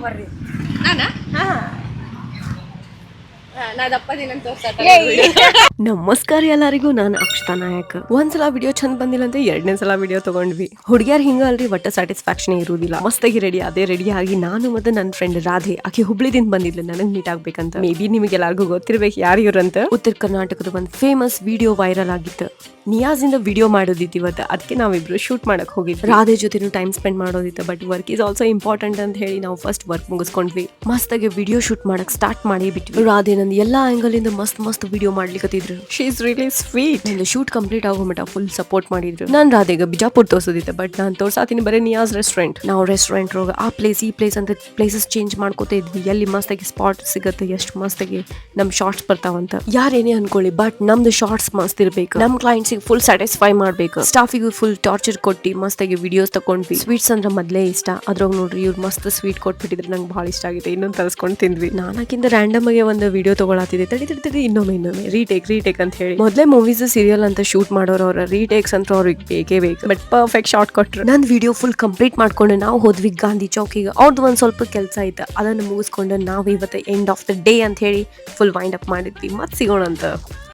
ಬರ್ರಿ ನಾನಾ ಹಾ ನಾ ದಪ್ಪದಿನಂತ ನಮಸ್ಕಾರ ಎಲ್ಲರಿಗೂ, ನಾನು ಅಕ್ಷತಾ ನಾಯಕ್. ಒಂದ್ಸಲ ವಿಡಿಯೋ ಚಂದ ಬಂದಿಲ್ಲ ಅಂತ ಎರಡನೇ ಸಲ ವಿಡಿಯೋ ತಗೊಂಡ್ವಿ. ಹುಡುಗಿಯರ್ ಹಿಂಗ ಅಲ್ರಿ, ಒಟ್ಟ ಸ್ಯಾಟಿಸ್ಫ್ಯಾಕ್ಷನ್ ಇರುವುದಿಲ್ಲ. ಮಸ್ತಾಗಿ ರೆಡಿ ಆಗಿ ನಾನು ಮತ್ತೆ ನನ್ನ ಫ್ರೆಂಡ್ ರಾಧೆ, ಆಕೆ ಹುಬ್ಳಿದಿಂದ ಬಂದಿದ್ಲು ನನಗ್ ಮೀಟ್ ಆಗ್ಬೇಕಂತ. ಮೇ ಬಿ ನಿಮಗೆ ಎಲ್ಲಾರ್ಗು ಗೊತ್ತಿರ್ಬೇಕು ಯಾರು ಇವ್ರಂತ. ಉತ್ತರ ಕರ್ನಾಟಕದ ಒಂದು ಫೇಮಸ್ ವಿಡಿಯೋ ವೈರಲ್ ಆಗಿತ್ತು. ನಿಯಾಸ್ ಇಂದ ವಿಡಿಯೋ ಮಾಡೋದಿತ್ತು ಇವತ್ತು, ಅದಕ್ಕೆ ನಾವಿಬ್ರು ಶೂಟ್ ಮಾಡಕ್ ಹೋಗಿದ್ವಿ. ರಾಧೆ ಜೊತೆನೂ ಟೈಮ್ ಸ್ಪೆಂಡ್ ಮಾಡೋದಿತ್ತು, but work is also important ಅಂತ ಹೇಳಿ ನಾವು ಫಸ್ಟ್ ವರ್ಕ್ ಮುಗಿಸ್ಕೊಂಡ್ವಿ. ಮಸ್ತಾಗಿ ವಿಡಿಯೋ ಶೂಟ್ ಮಾಡಕ್ ಸ್ಟಾರ್ಟ್ ಮಾಡಿ ಬಿಟ್ವಿ. ರಾಧೆ ನಂದು ಎಲ್ಲಾ ಆಂಗಲ್ ಇಂದ ಮಸ್ತ್ ವಿಡಿಯೋ ಮಾಡ್ಲಿಕ್ಕತ್ತಿದ್ರು. She is really sweet. ನಂದು ಶೂಟ್ ಕಂಪ್ಲೀಟ್ ಆಗೋ ಮಟ್ಟ ಫುಲ್ ಸಪೋರ್ಟ್ ಮಾಡಿದ್ರು. ನಾನ್ ರಾಧೆಗೆ ಬಿಜಾಪುರ್ ತೋರ್ಸೋದಿತ್ತು, ಬಟ್ ನಾನ್ ತೋರ್ಸಾತೀನಿ ಬರೀ ನಿಯಾಸ್ ರೆಸ್ಟೋರೆಂಟ್. ನಾವು ರೆಸ್ಟೋರೆಂಟ್ ರೋಗ ಆ ಪ್ಲೇಸ್ ಈ ಪ್ಲೇಸ್ ಅಂತ ಪ್ಲೇಸಸ್ ಚೇಂಜ್ ಮಾಡ್ಕೋತಾ ಇದ್ವಿ. ಎಲ್ಲಿ ಮಸ್ತಾಗಿ ಸ್ಪಾಟ್ ಸಿಗತ್ತೆ, ಎಷ್ಟು ಮಸ್ತಾಗಿ ನಮ್ ಶಾರ್ಟ್ಸ್ ಬರ್ತಾವಂತ. ಯಾರೇನೇ ಅನ್ಕೊಳ್ಳಿ, ಬಟ್ ನಮ್ದು ಶಾರ್ಟ್ಸ್ ಮಸ್ತ್ ಇರ್ಬೇಕು. ನಮ್ ಕ್ಲೈಂಟ್ಸ್ ಫುಲ್ ಸ್ಯಾಟಿಸ್ಫೈ ಮಾಡ್ಬೇಕು. ಸ್ಟಾಫಿಗೂ ಫುಲ್ ಟಾರ್ಚರ್ ಕೊಟ್ಟಿ ಮಸ್ತಾಗಿ ವಿಡಿಯೋಸ್ ತಕೊಂಡ್ವಿ. ಸ್ವೀಟ್ಸ್ ಅಂದ್ರೆ ಮೊದ್ಲೇ ಇಷ್ಟ, ಅದ್ರಾಗ ನೋಡ್ರಿ ಇವ್ರು ಮಸ್ತ್ ಸ್ವೀಟ್ ಕೊಟ್ಬಿಟ್ಟಿದ್ರೆ ನಂಗೆ ಬಹಳ ಇಷ್ಟ ಆಗಿದೆ. ಇನ್ನೊಂದು ತರಿಸ್ಕೊಂಡು ತಿಂದ್ವಿ. ನಾನಕ್ಕಿಂತ ರ್ಯಾಂಡಮ್ ಆಗಿ ಒಂದು ವಿಡಿಯೋ ತಗೊಳತಿದ್ದೆ. ತಡಿ ಇನ್ನೊಮ್ಮೆ ರೀಟೇಕ್ ಅಂತ ಹೇಳಿ. ಮೊದಲೇ ಮೂವೀಸ್ ಸೀರಿಯಲ್ ಅಂತ ಶೂಟ್ ಮಾಡೋರು ಅವ್ರ ರೀಟೇಕ್ಸ್ ಅಂತ ಅವ್ರಿಗೆ ಬೇಕೇ ಬೇಕು. ಬಟ್ ಪರ್ಫೆಕ್ಟ್ ಶಾರ್ಟ್ ಕೊಟ್ರು. ನನ್ ವಿಡಿಯೋ ಫುಲ್ ಕಂಪ್ಲೀಟ್ ಮಾಡ್ಕೊಂಡು ನಾವು ಹೋದ್ವಿ ಗಾಂಧಿ ಚೌಕಿಗೆ. ಅವ್ರದ್ದು ಒಂದ್ ಸ್ವಲ್ಪ ಕೆಲಸ ಇತ್ತು, ಅದನ್ನು ಮುಗಿಸ್ಕೊಂಡು ನಾವು ಇವತ್ತು ಎಂಡ್ ಆಫ್ ದ ಡೇ ಅಂತ ಹೇಳಿ ಫುಲ್ ವೈಂಡ್ ಅಪ್ ಮಾಡಿದ್ವಿ. ಮತ್ತೆ ಸಿಗೋಣ ಅಂತ.